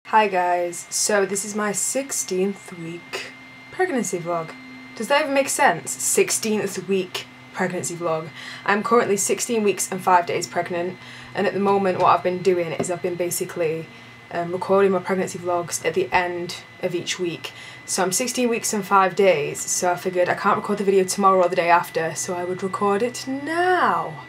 Hi guys, so this is my 16th week pregnancy vlog. Does that even make sense? 16th week pregnancy vlog. I'm currently 16 weeks and 5 days pregnant, and at the moment what I've been doing is I've been basically recording my pregnancy vlogs at the end of each week. So I'm 16 weeks and 5 days, so I figured I can't record the video tomorrow or the day after, so I would record it now.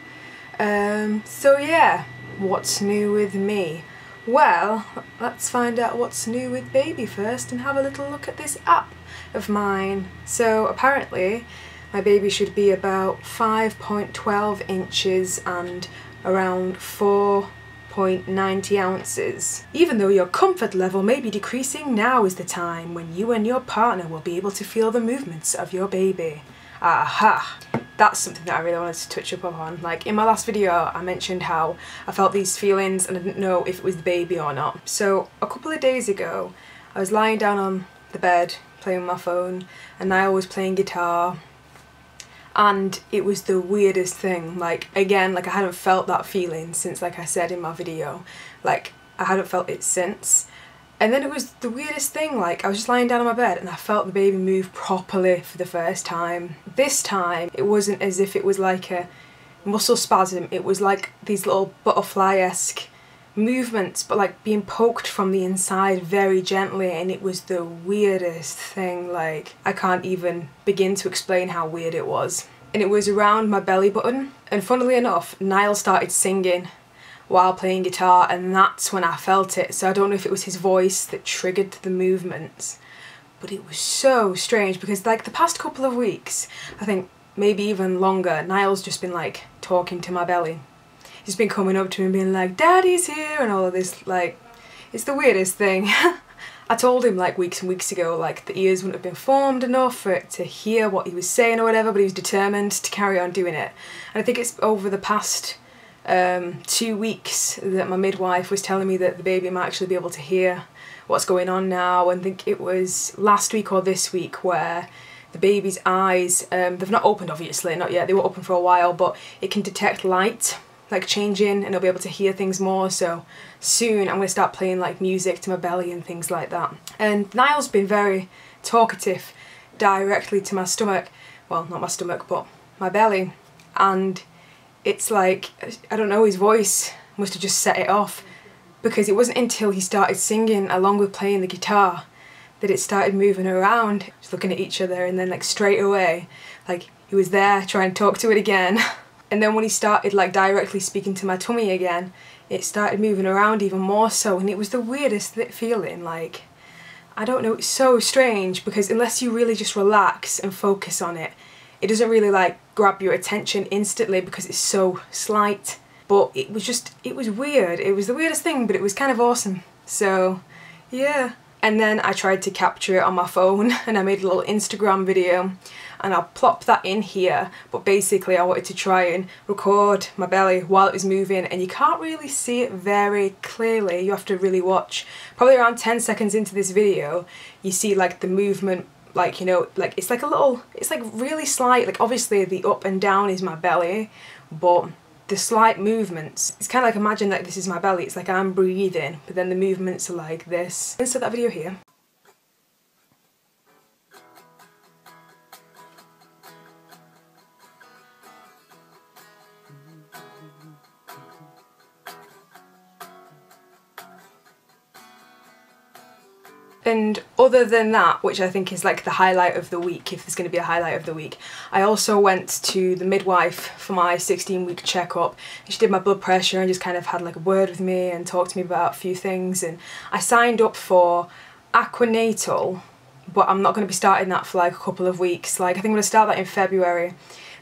So yeah, what's new with me? Well, let's find out what's new with baby first and have a little look at this app of mine. So apparently my baby should be about 5.12 inches and around 4.90 ounces. Even though your comfort level may be decreasing, now is the time when you and your partner will be able to feel the movements of your baby. Aha! That's something that I really wanted to touch up on. Like in my last video I mentioned how I felt these feelings and I didn't know if it was the baby or not. So a couple of days ago I was lying down on the bed playing my phone and Niall was playing guitar, and it was the weirdest thing. Like again, like I hadn't felt that feeling since, like I said in my video, like I hadn't felt it since. And then it was the weirdest thing, like I was just lying down on my bed and I felt the baby move properly for the first time. This time it wasn't as if it was like a muscle spasm, it was like these little butterfly-esque movements, but like being poked from the inside very gently, and it was the weirdest thing. Like I can't even begin to explain how weird it was. And it was around my belly button, and funnily enough Niall started singing while playing guitar, and that's when I felt it. So I don't know if it was his voice that triggered the movements, but it was so strange because like the past couple of weeks, I think maybe even longer, Niall's just been like talking to my belly. He's been coming up to me and being like, "Daddy's here," and all of this. Like, it's the weirdest thing. I told him like weeks and weeks ago like the ears wouldn't have been formed enough for it to hear what he was saying or whatever, but he was determined to carry on doing it. And I think it's over the past 2 weeks that my midwife was telling me that the baby might actually be able to hear what's going on now. And I think it was last week or this week where the baby's eyes, they've not opened obviously, not yet, they were open for a while, but it can detect light like changing and it'll be able to hear things more. So soon I'm going to start playing like music to my belly and things like that. And Niall's been very talkative directly to my stomach, well not my stomach but my belly, and it's like, I don't know, his voice must have just set it off, because it wasn't until he started singing along with playing the guitar that it started moving around, just looking at each other, and then like straight away, like he was there trying to talk to it again. And then when he started like directly speaking to my tummy again, it started moving around even more so, and it was the weirdest feeling. Like, I don't know, it's so strange because unless you really just relax and focus on it, it doesn't really like grab your attention instantly because it's so slight. But it was just, it was weird. It was the weirdest thing, but it was kind of awesome. So yeah. And then I tried to capture it on my phone and I made a little Instagram video, and I'll plop that in here. But basically I wanted to try and record my belly while it was moving, and you can't really see it very clearly. You have to really watch. Probably around 10 seconds into this video you see like the movement, like, you know, like it's like a little, it's like really slight, like obviously the up and down is my belly, but the slight movements, it's kind of like, imagine that this is my belly, it's like I'm breathing, but then the movements are like this. Insert that video here. And other than that, which I think is like the highlight of the week, if there's going to be a highlight of the week, I also went to the midwife for my 16-week checkup. She did my blood pressure and just kind of had like a word with me and talked to me about a few things. And I signed up for Aqua Natal, but I'm not going to be starting that for like a couple of weeks. Like I think I'm going to start that in February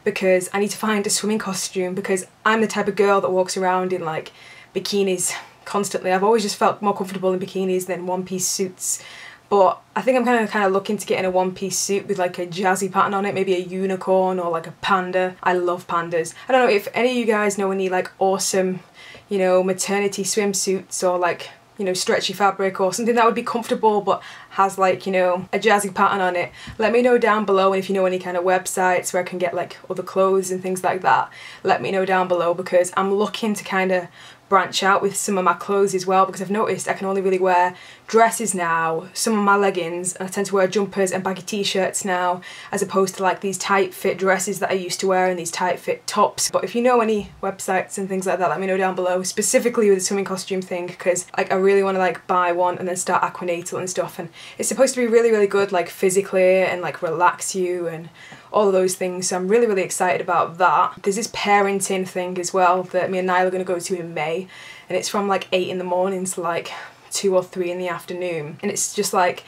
because I need to find a swimming costume, because I'm the type of girl that walks around in like bikinis constantly. I've always just felt more comfortable in bikinis than one-piece suits, but I think I'm kind of looking to get in a one-piece suit with like a jazzy pattern on it, maybe a unicorn or like a panda. I love pandas. I don't know if any of you guys know any like awesome, you know, maternity swimsuits or like, you know, stretchy fabric or something that would be comfortable but has like, you know, a jazzy pattern on it. Let me know down below, and if you know any kind of websites where I can get like other clothes and things like that, let me know down below, because I'm looking to kind of branch out with some of my clothes as well, because I've noticed I can only really wear dresses now, some of my leggings, and I tend to wear jumpers and baggy t-shirts now, as opposed to like these tight fit dresses that I used to wear and these tight fit tops. But if you know any websites and things like that, let me know down below, specifically with the swimming costume thing, because like I really want to like buy one and then start Aqua Natal and stuff, and it's supposed to be really, really good like physically and like relax you and all of those things, so I'm really, really excited about that. There's this parenting thing as well that me and Niall are going to go to in May, and it's from like 8 in the morning to like 2 or 3 in the afternoon, and it's just like,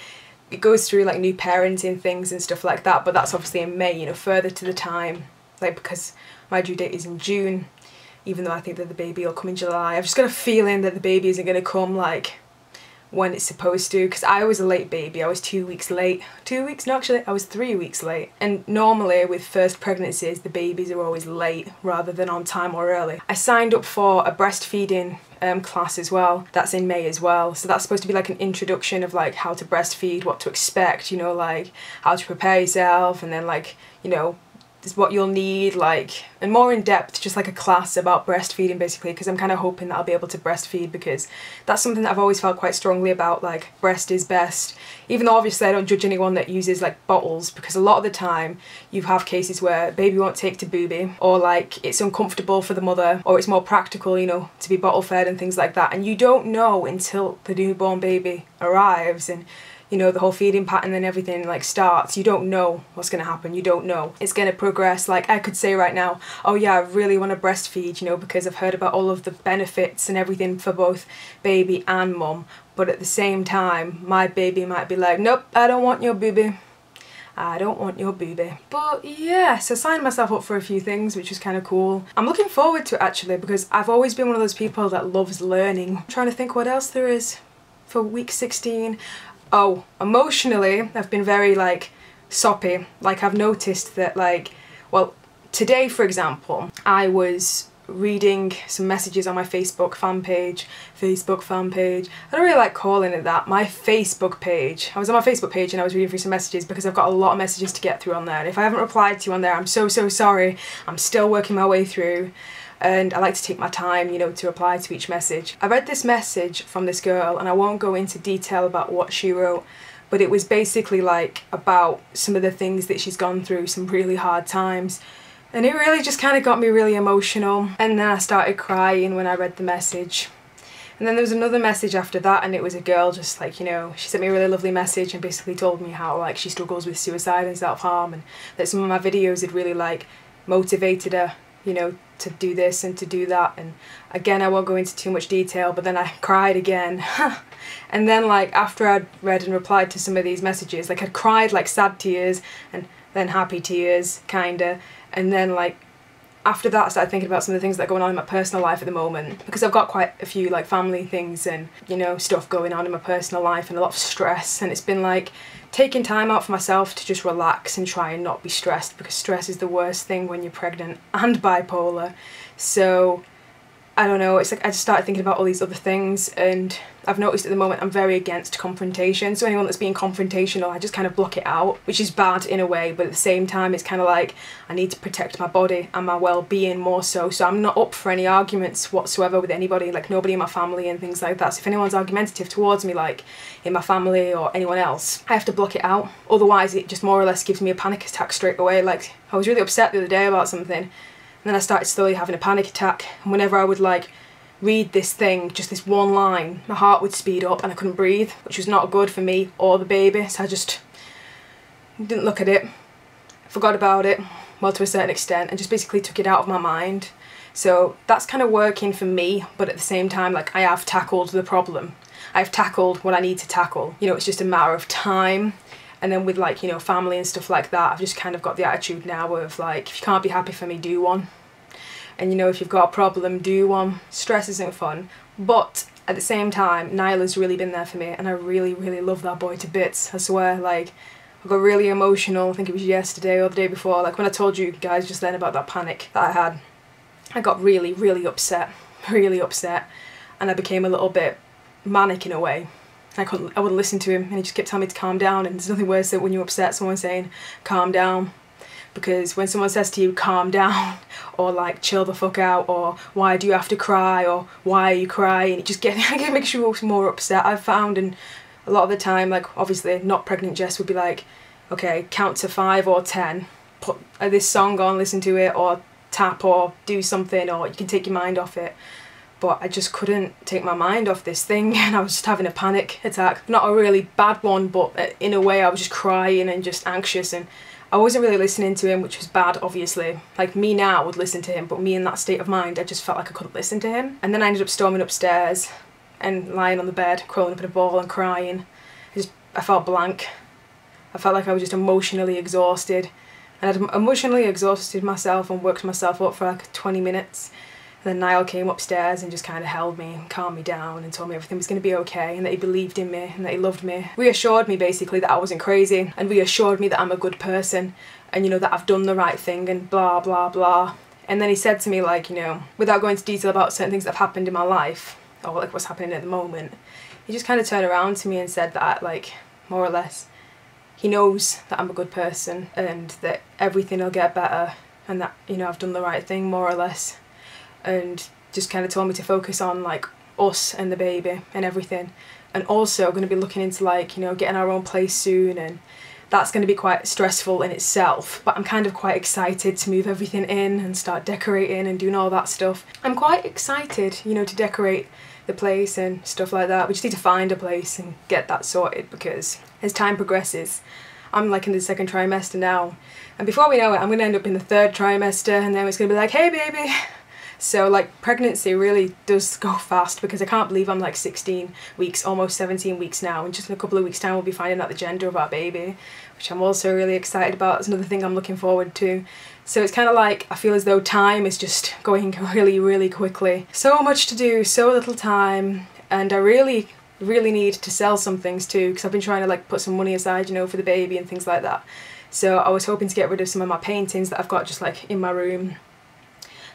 it goes through like new parenting things and stuff like that, but that's obviously in May, you know, further to the time, like because my due date is in June, even though I think that the baby will come in July. I've just got a feeling that the baby isn't going to come like when it's supposed to, because I was a late baby. I was 2 weeks late. 2 weeks? No, actually I was 3 weeks late. And normally with first pregnancies the babies are always late rather than on time or early. I signed up for a breastfeeding class as well. That's in May as well. So that's supposed to be like an introduction of like how to breastfeed, what to expect, you know, like how to prepare yourself, and then like, you know, is what you'll need, like, and more in depth, just like a class about breastfeeding basically, because I'm kind of hoping that I'll be able to breastfeed, because that's something that I've always felt quite strongly about, like breast is best, even though obviously I don't judge anyone that uses like bottles, because a lot of the time you have cases where baby won't take to booby, or like it's uncomfortable for the mother, or it's more practical, you know, to be bottle fed and things like that, and you don't know until the newborn baby arrives and, you know, the whole feeding pattern and everything like starts. You don't know what's going to happen. You don't know. It's going to progress. Like I could say right now, oh yeah, I really want to breastfeed, you know, because I've heard about all of the benefits and everything for both baby and mum. But at the same time, my baby might be like, nope, I don't want your booby. I don't want your booby. But yeah, so I signed myself up for a few things, which was kind of cool. I'm looking forward to it actually, because I've always been one of those people that loves learning. I'm trying to think what else there is for week 16. Oh, emotionally, I've been very like soppy. Like I've noticed that like, well, today for example, I was reading some messages on my Facebook fan page. I don't really like calling it that. My Facebook page. I was on my Facebook page and I was reading through some messages because I've got a lot of messages to get through on there. And if I haven't replied to you on there, I'm so sorry. I'm still working my way through. And I like to take my time, you know, to reply to each message. I read this message from this girl, and I won't go into detail about what she wrote, but it was basically like about some of the things that she's gone through, some really hard times. And it really just kind of got me really emotional. And then I started crying when I read the message. And then there was another message after that, and it was a girl just like, you know, she sent me a really lovely message and basically told me how like she struggles with suicide and self-harm, and that some of my videos had really like motivated her, you know, to do this and to do that. And again, I won't go into too much detail, but then I cried again. And then like after I'd read and replied to some of these messages, like I'd cried like sad tears and then happy tears kinda, and then like after that I started thinking about some of the things that are going on in my personal life at the moment, because I've got quite a few like family things and, you know, stuff going on in my personal life and a lot of stress, and it's been like taking time out for myself to just relax and try and not be stressed, because stress is the worst thing when you're pregnant and bipolar. So I don't know, it's like I just started thinking about all these other things, and I've noticed at the moment I'm very against confrontation. So anyone that's being confrontational, I just kind of block it out, which is bad in a way, but at the same time it's kind of like I need to protect my body and my well-being more so. So I'm not up for any arguments whatsoever with anybody, like nobody in my family and things like that. So if anyone's argumentative towards me, like in my family or anyone else, I have to block it out. Otherwise it just more or less gives me a panic attack straight away. Like I was really upset the other day about something, and then I started slowly having a panic attack, and whenever I would like read this thing, just this one line, my heart would speed up and I couldn't breathe, which was not good for me or the baby. So I just didn't look at it, forgot about it, well, to a certain extent, and just basically took it out of my mind. So that's kind of working for me, but at the same time, like I have tackled the problem. I've tackled what I need to tackle. You know, it's just a matter of time. And then with like, you know, family and stuff like that, I've just kind of got the attitude now of like, if you can't be happy for me, do one. And you know, if you've got a problem, do one. Stress isn't fun. But at the same time, Niall has really been there for me, and I really, really love that boy to bits. I swear, like, I got really emotional, I think it was yesterday or the day before, like when I told you guys just then about that panic that I had. I got really, really upset, and I became a little bit manic in a way. I wouldn't listen to him, and he just kept telling me to calm down, and there's nothing worse than when you're upset, someone saying calm down, because when someone says to you calm down or like chill the fuck out or why do you have to cry or why are you crying, it just makes you more upset, I've found. And a lot of the time, like obviously not pregnant Jess would be like, okay, count to 5 or 10, put this song on, listen to it, or tap or do something, or you can take your mind off it. But I just couldn't take my mind off this thing, and I was just having a panic attack. Not a really bad one, but in a way I was just crying and just anxious, and I wasn't really listening to him, which was bad, obviously. Like, me now would listen to him, but me in that state of mind, I just felt like I couldn't listen to him. And then I ended up storming upstairs and lying on the bed, curling up in a ball and crying. I felt blank. I felt like I was just emotionally exhausted. And I'd emotionally exhausted myself and worked myself up for like 20 minutes. And then Niall came upstairs and just kind of held me and calmed me down and told me everything was going to be okay and that he believed in me and that he loved me. Reassured me basically that I wasn't crazy, and reassured me that I'm a good person and, you know, that I've done the right thing and blah blah blah. And then he said to me, like, you know, without going into detail about certain things that have happened in my life or like what's happening at the moment, he just kind of turned around to me and said that, like, more or less, he knows that I'm a good person and that everything will get better and that, you know, I've done the right thing, more or less. And just kind of told me to focus on like us and the baby and everything, and also going to be looking into like, you know, getting our own place soon, and that's going to be quite stressful in itself, but I'm kind of quite excited to move everything in and start decorating and doing all that stuff. I'm quite excited, you know, to decorate the place and stuff like that. We just need to find a place and get that sorted, because as time progresses, I'm like in the 2nd trimester now, and before we know it I'm going to end up in the 3rd trimester, and then it's going to be like, hey baby. So like pregnancy really does go fast, because I can't believe I'm like 16 weeks, almost 17 weeks now, and just in a couple of weeks time we'll be finding out the gender of our baby, which I'm also really excited about. It's another thing I'm looking forward to. So it's kind of like I feel as though time is just going really quickly. So much to do, so little time, and I really need to sell some things too, because I've been trying to like put some money aside, you know, for the baby and things like that. So I was hoping to get rid of some of my paintings that I've got just like in my room.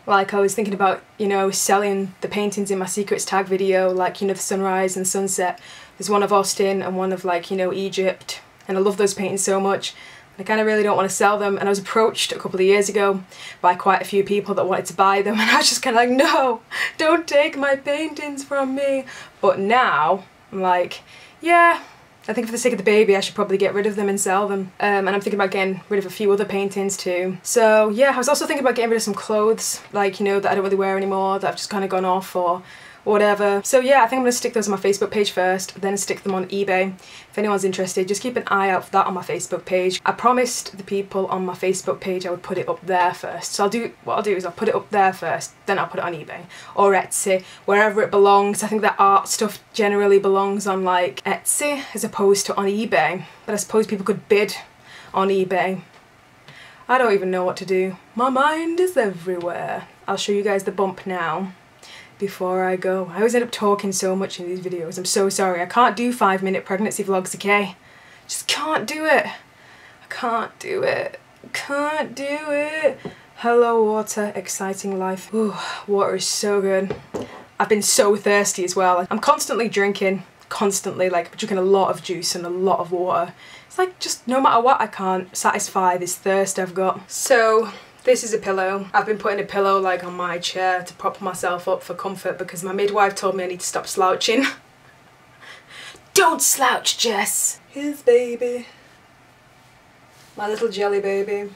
Like I was thinking about, you know, selling the paintings in my secrets tag video, like, you know, the sunrise and sunset. There's one of Austin and one of like, you know, Egypt, and I love those paintings so much. I kind of really don't want to sell them, and I was approached a couple of years ago by quite a few people that wanted to buy them, and I was just kind of like, no, don't take my paintings from me. But now I'm like, yeah, I think for the sake of the baby I should probably get rid of them and sell them. And I'm thinking about getting rid of a few other paintings too. So yeah, I was also thinking about getting rid of some clothes, like, you know, that I don't really wear anymore, that I've just kind of gone off or whatever. So yeah, I think I'm going to stick those on my Facebook page first, then stick them on eBay. If anyone's interested, just keep an eye out for that on my Facebook page. I promised the people on my Facebook page I would put it up there first. So what I'll do is I'll put it up there first, then I'll put it on eBay or Etsy, wherever it belongs. I think that art stuff generally belongs on like Etsy as opposed to on eBay, but I suppose people could bid on eBay. I don't even know what to do. My mind is everywhere. I'll show you guys the bump now. Before I go. I always end up talking so much in these videos. I'm so sorry. I can't do 5-minute pregnancy vlogs, okay? Just can't do it. I can't do it. Can't do it. Hello water, exciting life. Ooh, water is so good. I've been so thirsty as well. I'm constantly drinking, like drinking a lot of juice and a lot of water. It's like just no matter what, I can't satisfy this thirst I've got. So this is a pillow. I've been putting a pillow like on my chair to prop myself up for comfort, because my midwife told me I need to stop slouching. Don't slouch, Jess. His baby. My little jelly baby,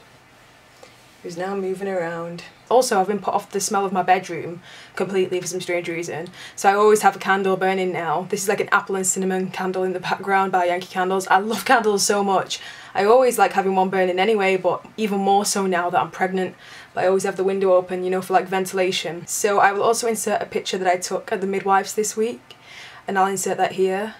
who's now moving around. Also, I've been put off the smell of my bedroom completely for some strange reason. So I always have a candle burning now. This is like an apple and cinnamon candle in the background by Yankee Candles. I love candles so much. I always like having one burning anyway, but even more so now that I'm pregnant. But I always have the window open, you know, for like ventilation. So I will also insert a picture that I took at the midwives this week, and I'll insert that here.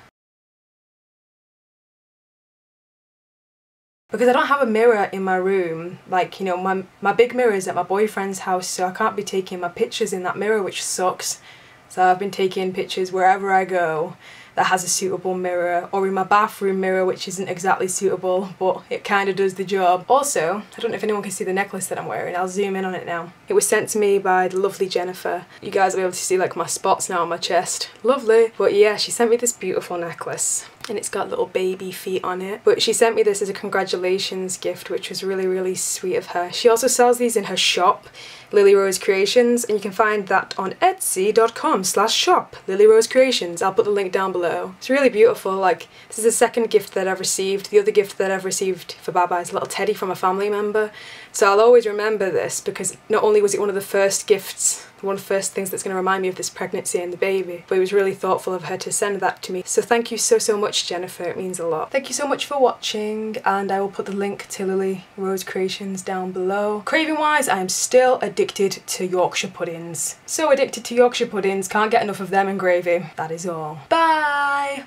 Because I don't have a mirror in my room, like, you know, my big mirror is at my boyfriend's house, so I can't be taking my pictures in that mirror, which sucks. So I've been taking pictures wherever I go that has a suitable mirror, or in my bathroom mirror, which isn't exactly suitable, but it kind of does the job. Also, I don't know if anyone can see the necklace that I'm wearing. I'll zoom in on it now. It was sent to me by the lovely Jennifer. You guys will be able to see like my spots now on my chest. Lovely. But yeah, she sent me this beautiful necklace. and it's got little baby feet on it. But she sent me this as a congratulations gift, which was really, really sweet of her. She also sells these in her shop, Lilli Rose Creations, and you can find that on etsy.com/shop Lilli Rose Creations. I'll put the link down below. It's really beautiful. Like, this is the second gift that I've received. The other gift that I've received for Baba is a little teddy from a family member. So I'll always remember this, because not only was it one of the first gifts, one of the first things that's going to remind me of this pregnancy and the baby, but it was really thoughtful of her to send that to me. So thank you so much, Jennifer. It means a lot. Thank you so much for watching, and I will put the link to Lilli Rose Creations down below. Craving wise, I am still addicted to Yorkshire puddings. So addicted to Yorkshire puddings, can't get enough of them and gravy. That is all. Bye!